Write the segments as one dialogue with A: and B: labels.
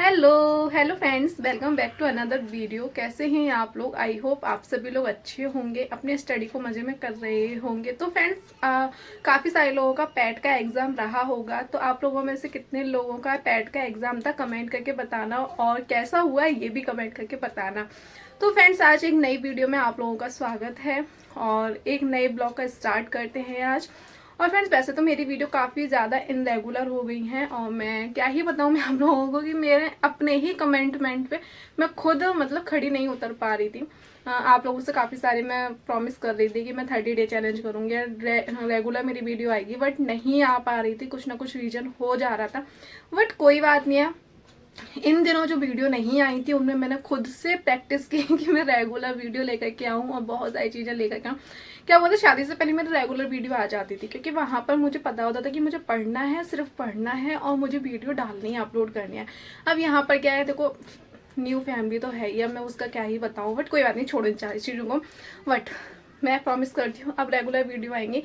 A: Hello hello friends, welcome back to another video. कैसे हैं आप लोग? आई होप आप सभी लोग अच्छे होंगे, अपने स्टडी को मज़े में कर रहे होंगे। तो फ्रेंड्स, काफ़ी सारे लोगों का पैट का एग्ज़ाम रहा होगा। तो आप लोगों में से कितने लोगों का पैट का एग्ज़ाम था, कमेंट करके बताना, और कैसा हुआ ये भी कमेंट करके बताना। तो फ्रेंड्स, आज एक नई वीडियो में आप लोगों का स्वागत है और एक नए ब्लॉग का स्टार्ट करते हैं आज। और फ्रेंड्स, वैसे तो मेरी वीडियो काफ़ी ज़्यादा इनरेगुलर हो गई हैं और मैं क्या ही बताऊँ मैं आप लोगों को कि मेरे अपने ही कमेंटमेंट पे मैं खुद मतलब खड़ी नहीं उतर पा रही थी। आप लोगों से काफ़ी सारे मैं प्रॉमिस कर रही थी कि मैं 30 डे चैलेंज करूँगी, रेगुलर मेरी वीडियो आएगी, बट नहीं आ पा रही थी। कुछ ना कुछ रीजन हो जा रहा था, बट कोई बात नहीं है। इन दिनों जो वीडियो नहीं आई थी उनमें मैंने खुद से प्रैक्टिस की कि मैं रेगुलर वीडियो लेकर के आऊँ और बहुत सारी चीज़ें लेकर के आऊँ। क्या बोलते, शादी से पहले मेरी रेगुलर वीडियो आ जाती थी क्योंकि वहाँ पर मुझे पता होता था कि मुझे पढ़ना है, सिर्फ पढ़ना है और मुझे वीडियो डालनी है, अपलोड करनी है। अब यहाँ पर क्या है, देखो न्यू फैमिली तो है ही, अब मैं उसका क्या ही बताऊँ, बट कोई बात नहीं, छोड़ो इन चीज़ों को। बट मैं प्रॉमिस करती हूँ अब रेगुलर वीडियो आएंगी।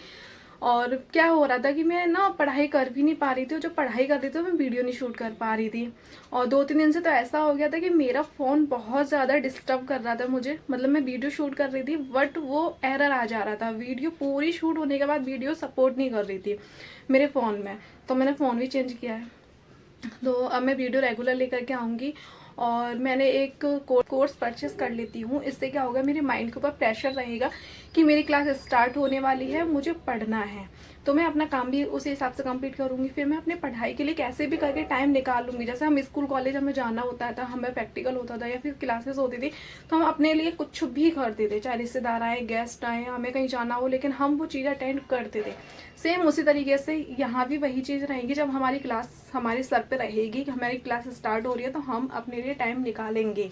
A: और क्या हो रहा था कि मैं ना पढ़ाई कर भी नहीं पा रही थी, और जो पढ़ाई कर रही थी मैं वीडियो नहीं शूट कर पा रही थी। और 2-3 दिन से तो ऐसा हो गया था कि मेरा फ़ोन बहुत ज़्यादा डिस्टर्ब कर रहा था मुझे। मतलब मैं वीडियो शूट कर रही थी बट वो एरर आ जा रहा था, वीडियो पूरी शूट होने के बाद वीडियो सपोर्ट नहीं कर रही थी मेरे फ़ोन में। तो मैंने फ़ोन भी चेंज किया है, तो अब मैं वीडियो रेगुलर लेकर के आऊँगी। और मैंने एक कोर्स परचेस कर लेती हूँ, इससे क्या होगा, मेरे माइंड के ऊपर प्रेशर रहेगा कि मेरी क्लास स्टार्ट होने वाली है, मुझे पढ़ना है। तो मैं अपना काम भी उसी हिसाब से कंप्लीट करूँगी। फिर मैं अपने पढ़ाई के लिए कैसे भी करके टाइम निकाल लूँगी। जैसे हम स्कूल कॉलेज हमें जाना होता था, हमें प्रैक्टिकल होता था या फिर क्लासेस होती थी, तो हम अपने लिए कुछ भी करते थे, चाहे रिश्तेदार आए, गेस्ट आए, हमें कहीं जाना हो, लेकिन हम वो चीज़ अटेंड करते थे। सेम उसी तरीके से यहाँ भी वही चीज़ रहेगी। जब हमारी क्लास हमारे सर पे रहेगी कि हमारी क्लास स्टार्ट हो रही है, तो हम अपने लिए टाइम निकालेंगे।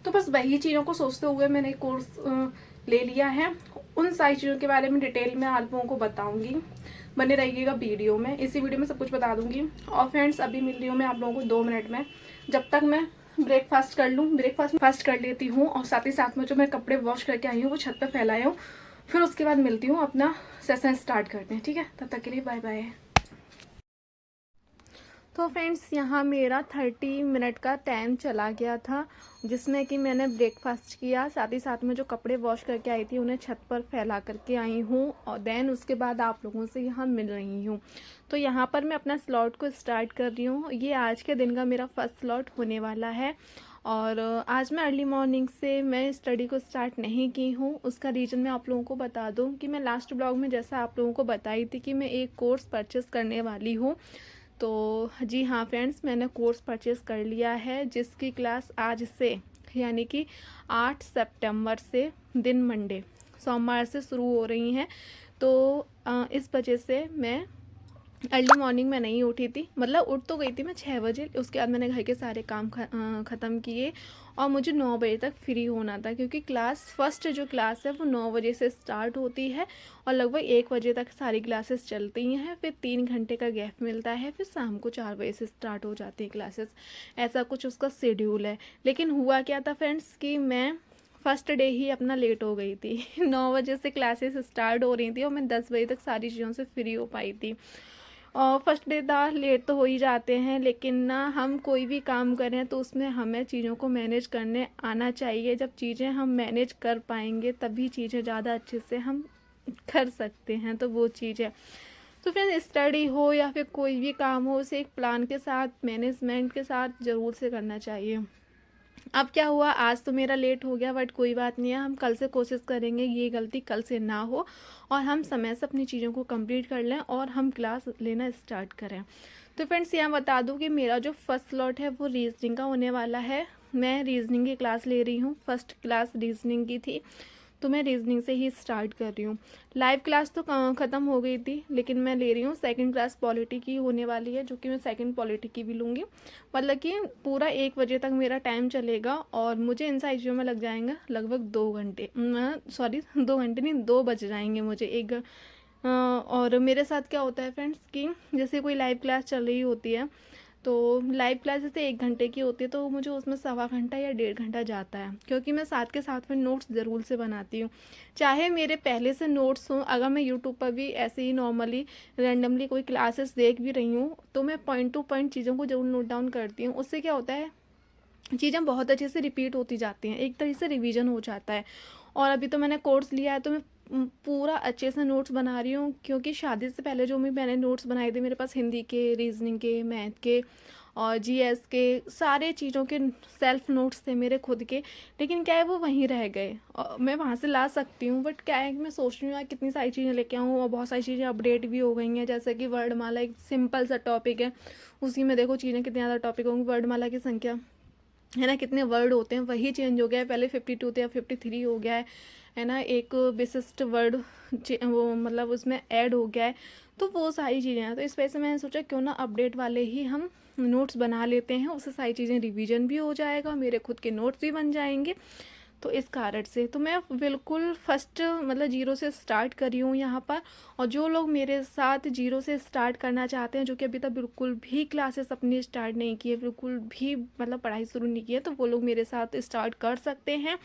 A: तो बस वही चीज़ों को सोचते हुए मैंने कोर्स ले लिया है। उन सारी चीज़ों के बारे में डिटेल में आप लोगों को बताऊंगी, बने रहिएगा वीडियो में। इसी वीडियो में सब कुछ बता दूंगी। और फ्रेंड्स, अभी मिल रही हूँ मैं आप लोगों को 2 मिनट में, जब तक मैं ब्रेकफास्ट कर लूँ। ब्रेकफास्ट कर लेती हूँ और साथ ही साथ में जो मैं कपड़े वॉश करके आई हूँ वो छत पर फैलाए हूँ। फिर उसके बाद मिलती हूँ, अपना सेशन स्टार्ट करते हैं, ठीक है? तब तक के लिए बाय बाय। तो फ्रेंड्स, यहाँ मेरा 30 मिनट का टाइम चला गया था, जिसमें कि मैंने ब्रेकफास्ट किया, साथ ही साथ में जो कपड़े वॉश करके आई थी उन्हें छत पर फैला करके आई हूँ, और देन उसके बाद आप लोगों से यहाँ मिल रही हूँ। तो यहाँ पर मैं अपना स्लॉट को स्टार्ट कर रही हूँ। ये आज के दिन का मेरा फर्स्ट स्लॉट होने वाला है। और आज मैं अर्ली मॉर्निंग से मैं स्टडी को स्टार्ट नहीं की हूँ। उसका रीज़न मैं आप लोगों को बता दूँ कि मैं लास्ट ब्लॉग में जैसा आप लोगों को बताई थी कि मैं एक कोर्स परचेस करने वाली हूँ। तो जी हाँ फ्रेंड्स, मैंने कोर्स परचेज़ कर लिया है, जिसकी क्लास आज से यानी कि 8 सितंबर से दिन मंडे सोमवार से शुरू हो रही हैं। तो इस वजह से मैं अर्ली मॉर्निंग में नहीं उठी थी। मतलब उठ तो गई थी मैं 6 बजे, उसके बाद मैंने घर के सारे काम ख़त्म किए और मुझे 9 बजे तक फ्री होना था, क्योंकि क्लास फर्स्ट जो क्लास है वो 9 बजे से स्टार्ट होती है और लगभग 1 बजे तक सारी क्लासेस चलती हैं। फिर 3 घंटे का गैप मिलता है, फिर शाम को 4 बजे से स्टार्ट हो जाती हैं क्लासेस। ऐसा कुछ उसका शेड्यूल है। लेकिन हुआ क्या था फ्रेंड्स कि मैं फर्स्ट डे ही अपना लेट हो गई थी 9 बजे से क्लासेस स्टार्ट हो रही थी और मैं 10 बजे तक सारी चीज़ों से फ्री हो पाई थी। और फर्स्ट डे था, लेट तो हो ही जाते हैं, लेकिन ना हम कोई भी काम करें तो उसमें हमें चीज़ों को मैनेज करने आना चाहिए। जब चीज़ें हम मैनेज कर पाएंगे तभी चीज़ें ज़्यादा अच्छे से हम कर सकते हैं। तो वो चीज़ है। तो फिर स्टडी हो या फिर कोई भी काम हो, उसे एक प्लान के साथ, मैनेजमेंट के साथ ज़रूर से करना चाहिए। अब क्या हुआ, आज तो मेरा लेट हो गया, बट कोई बात नहीं है, हम कल से कोशिश करेंगे ये गलती कल से ना हो और हम समय से अपनी चीज़ों को कंप्लीट कर लें और हम क्लास लेना स्टार्ट करें। तो फ्रेंड्स, यहाँ बता दूँ कि मेरा जो फर्स्ट स्लॉट है वो रीजनिंग का होने वाला है। मैं रीजनिंग की क्लास ले रही हूँ, फर्स्ट क्लास रीजनिंग की थी, तो मैं रीजनिंग से ही स्टार्ट कर रही हूँ। लाइव क्लास तो ख़त्म हो गई थी, लेकिन मैं ले रही हूँ सेकंड क्लास पॉलिटी की होने वाली है, जो कि मैं सेकंड पॉलिटी की भी लूँगी। मतलब कि पूरा 1 बजे तक मेरा टाइम चलेगा और मुझे इन सारी चीज़ों में लग जाएंगे लगभग 2 घंटे, सॉरी 2 घंटे नहीं, 2 बज जाएंगे मुझे और मेरे साथ क्या होता है फ्रेंड्स कि जैसे कोई लाइव क्लास चल रही होती है तो लाइव क्लासेस से 1 घंटे की होती है, तो मुझे उसमें सवा घंटा या 1.5 घंटा जाता है, क्योंकि मैं साथ के साथ में नोट्स ज़रूर से बनाती हूँ। चाहे मेरे पहले से नोट्स हों, अगर मैं यूट्यूब पर भी ऐसे ही नॉर्मली रैंडमली कोई क्लासेस देख भी रही हूँ, तो मैं पॉइंट टू पॉइंट चीज़ों को ज़रूर नोट डाउन करती हूँ। उससे क्या होता है, चीज़ें बहुत अच्छे से रिपीट होती जाती हैं, एक तरह से रिवीजन हो जाता है। और अभी तो मैंने कोर्स लिया है, तो मैं पूरा अच्छे से नोट्स बना रही हूँ, क्योंकि शादी से पहले जो भी मैंने नोट्स बनाए थे मेरे पास हिंदी के, रीजनिंग के, मैथ के और जीएस के, सारे चीज़ों के सेल्फ नोट्स थे मेरे खुद के। लेकिन क्या है, वो वहीं रह गए। और मैं वहाँ से ला सकती हूँ, बट क्या है कि मैं सोच रही हूँ यार कितनी सारी चीज़ें लेके आऊँ, और बहुत सारी चीज़ें अपडेट भी हो गई हैं। जैसे कि वर्णमाला एक सिंपल सा टॉपिक है, उसी में देखो चीज़ें कितनी ज़्यादा टॉपिक होंगी। वर्णमाला की संख्या है ना, कितने वर्ड होते हैं, वही चेंज हो गया है। पहले 52 थे, अब 53 हो गया है ना। एक विशिष्ट वर्ड वो मतलब उसमें ऐड हो गया है। तो वो सारी चीज़ें हैं, तो इस वजह से मैंने सोचा क्यों ना अपडेट वाले ही हम नोट्स बना लेते हैं, उससे सारी चीज़ें रिवीजन भी हो जाएगा, मेरे खुद के नोट्स भी बन जाएंगे। तो इस कारण से तो मैं बिल्कुल फर्स्ट मतलब जीरो से स्टार्ट कर रही हूँ यहाँ पर। और जो लोग मेरे साथ जीरो से स्टार्ट करना चाहते हैं, जो कि अभी तक बिल्कुल भी क्लासेस अपनी स्टार्ट नहीं की है, बिल्कुल भी मतलब पढ़ाई शुरू नहीं की है, तो वो लोग मेरे साथ स्टार्ट कर सकते हैं।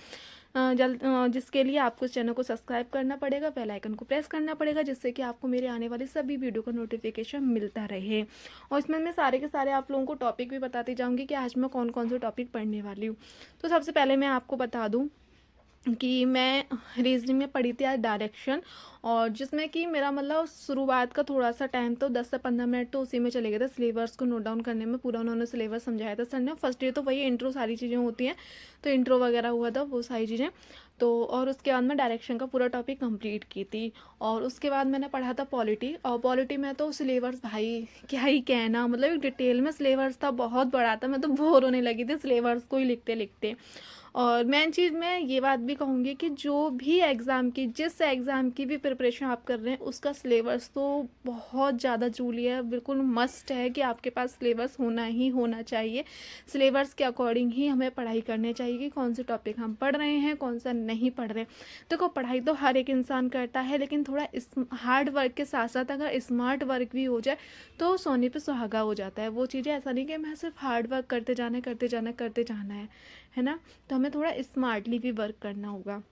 A: जिसके लिए आपको इस चैनल को सब्सक्राइब करना पड़ेगा, बेल आइकन को प्रेस करना पड़ेगा, जिससे कि आपको मेरे आने वाली सभी वीडियो का नोटिफिकेशन मिलता रहे। और इसमें मैं सारे के सारे आप लोगों को टॉपिक भी बताती जाऊँगी कि आज मैं कौन कौन से टॉपिक पढ़ने वाली हूँ। तो सबसे पहले मैं आपको बता दूँ कि मैं रीजनिंग में पढ़ी थी आज डायरेक्शन, और जिसमें कि मेरा मतलब शुरुआत का थोड़ा सा टाइम तो 10 से 15 मिनट तो उसी में चले गए थे, सिलेबस को नोट डाउन करने में। पूरा उन्होंने सिलेबस समझाया था सर ने। फर्स्ट डे तो वही इंट्रो सारी चीज़ें होती हैं, तो इंट्रो वगैरह हुआ था, वो सारी चीज़ें। तो और उसके बाद मैं डायरेक्शन का पूरा टॉपिक कंप्लीट की थी। और उसके बाद मैंने पढ़ा था पॉलिटी, और पॉलिटी में तो सिलेबस भाई क्या ही कहना, मतलब एक डिटेल में सिलेबस था, बहुत बड़ा था। मैं तो बोर होने लगी थी सिलेबस को ही लिखते लिखते। और मेन चीज़ मैं ये बात भी कहूँगी कि जो भी एग्ज़ाम की, जिस एग्ज़ाम की भी प्रिपरेशन आप कर रहे हैं, उसका सिलेबस तो बहुत ज़्यादा ज़रूरी है। बिल्कुल मस्ट है कि आपके पास सिलेबस होना ही होना चाहिए। सिलेबस के अकॉर्डिंग ही हमें पढ़ाई करनी चाहिए कि कौन से टॉपिक हम पढ़ रहे हैं, कौन सा नहीं पढ़ रहे हैं। देखो पढ़ाई तो हर एक इंसान करता है, लेकिन थोड़ा इस हार्ड वर्क के साथ साथ अगर स्मार्ट वर्क भी हो जाए तो सोने पे सुहागा हो जाता है। वो चीज़ें ऐसा नहीं कि मैं सिर्फ हार्ड वर्क करते जाना करते जाना है ना। तो हमें थोड़ा स्मार्टली भी वर्क करना होगा।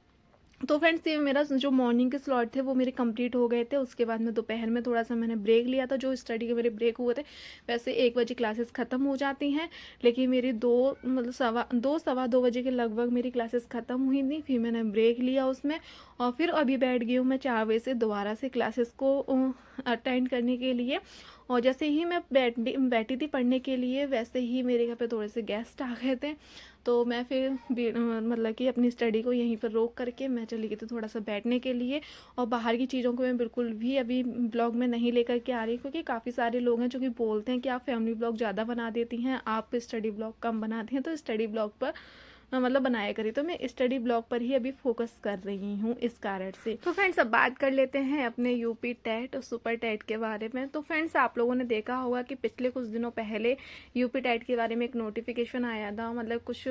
A: तो फ्रेंड्स ये मेरा जो मॉर्निंग के स्लॉट थे वो मेरे कंप्लीट हो गए थे। उसके बाद में दोपहर में थोड़ा सा मैंने ब्रेक लिया था, जो स्टडी के मेरे ब्रेक हुए थे। वैसे 1 बजे क्लासेस ख़त्म हो जाती हैं, लेकिन मेरी 2 मतलब सवा 2 बजे के लगभग मेरी क्लासेस ख़त्म हुई थी। फिर मैंने ब्रेक लिया उसमें, और फिर अभी बैठ गई हूँ मैं 4 बजे से दोबारा से क्लासेस को अटेंड करने के लिए। और जैसे ही मैं बैठी थी पढ़ने के लिए, वैसे ही मेरे घर पे थोड़े से गेस्ट आ गए थे। तो मैं फिर मतलब कि अपनी स्टडी को यहीं पर रोक करके मैं चली गई थी थोड़ा सा बैठने के लिए। और बाहर की चीज़ों को मैं बिल्कुल भी अभी ब्लॉग में नहीं लेकर के आ रही, क्योंकि काफ़ी सारे लोग हैं जो कि बोलते हैं कि आप फैमिली ब्लॉग ज़्यादा बना देती हैं, आप स्टडी ब्लॉग कम बनाती हैं। तो स्टडी ब्लॉग पर मतलब बनाया करी, तो मैं स्टडी ब्लॉग पर ही अभी फोकस कर रही हूँ इस कारण से। तो फ्रेंड्स अब बात कर लेते हैं अपने यूपी टेट और सुपर टेट के बारे में। तो फ्रेंड्स आप लोगों ने देखा होगा कि पिछले कुछ दिनों पहले यूपी टेट के बारे में एक नोटिफिकेशन आया था, मतलब कुछ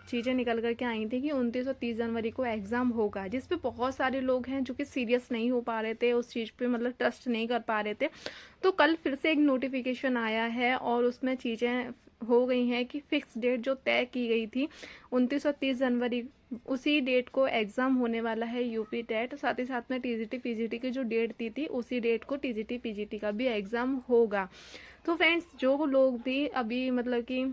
A: चीज़ें निकल करके आई थी कि 29 और 30 जनवरी को एग्ज़ाम होगा, जिसपे बहुत सारे लोग हैं जो कि सीरियस नहीं हो पा रहे थे उस चीज़ पे, मतलब ट्रस्ट नहीं कर पा रहे थे। तो कल फिर से एक नोटिफिकेशन आया है, और उसमें चीज़ें हो गई हैं कि फिक्स डेट जो तय की गई थी 29 और 30 जनवरी, उसी डेट को एग्ज़ाम होने वाला है यूपी टेट। साथ ही साथ में टीजीटी पीजीटी की जो डेट दी थी उसी डेट को टीजीटी पीजीटी का भी एग्ज़ाम होगा। तो फ्रेंड्स जो लोग भी अभी मतलब कि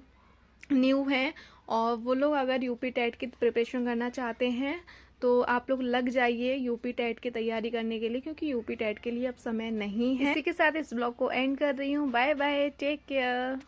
A: न्यू हैं, और वो लोग अगर यूपी टेट की प्रिपरेशन करना चाहते हैं, तो आप लोग लग जाइए यूपी टेट की तैयारी करने के लिए, क्योंकि यूपी टेट के लिए अब समय नहीं है। इसी के साथ इस ब्लॉग को एंड कर रही हूँ। Bye bye, take care.